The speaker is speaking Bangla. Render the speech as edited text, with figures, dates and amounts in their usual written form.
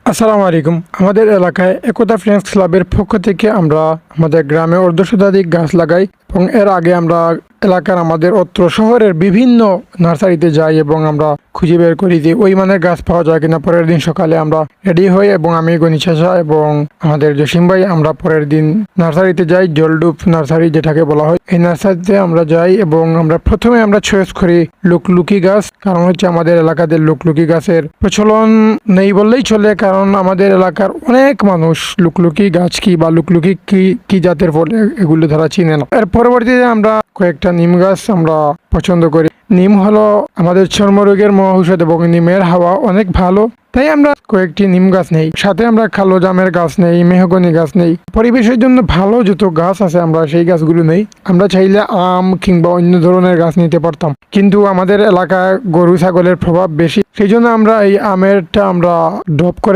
আসসালামু আলাইকুম। আমাদের এলাকায় একতা ফ্রেন্ডস ক্লাবের পক্ষ থেকে আমরা আমাদের গ্রামে অর্ধ শতাধিক গাছ লাগাই এবং এর আগে আমরা এলাকার আমাদের অত্র শহরের বিভিন্ন নার্সারিতে যাই এবং আমরা খুঁজে বের করি যে ওই মানের গাছ পাওয়া যায় কিনা। পরের দিন সকালে আমরা রেডি হই এবং আমি গনি চাচা এবং আমাদের জসিম ভাই আমরা পরের দিন নার্সারিতে যাই, জলডুপ নার্সারি যেটাকে বলা হয়। এই নার্সারিতে আমরা যাই এবং আমরা প্রথমে চয়েস করি লুকলুকি গাছ, কারণ হচ্ছে আমাদের এলাকাতে লুকলুকি গাছের প্রচলন নেই বললেই চলে, কারণ আমাদের এলাকার অনেক মানুষ লুকলুকি গাছ কি বা লুকলুকি কি জাতের ফল এগুলো তারা চিনে না। এর পরবর্তীতে আমরা কয়েকটা নিম গাছ আমরা পছন্দ করি। নিম হলো আমাদের চর্মরোগের মহাঔষধ এবং নিমের হাওয়া অনেক ভালো, তাই আমরা কয়েকটি নিম গাছ নেই। সাথে আমরা কালো জামের গাছ নেই, মেহগনি গাছ নেই। পরিবেশের জন্য ভালো যত গাছ আছে আমরা সেই গাছগুলো নেই। আমরা চাইলে আম কিংবা অন্য ধরনের গাছ নিতে পারতাম, কিন্তু আমাদের এলাকায় গরু ছাগলের প্রভাব বেশি, সেই জন্য আমরা এই আমেরটা আমরা ড্রপ করে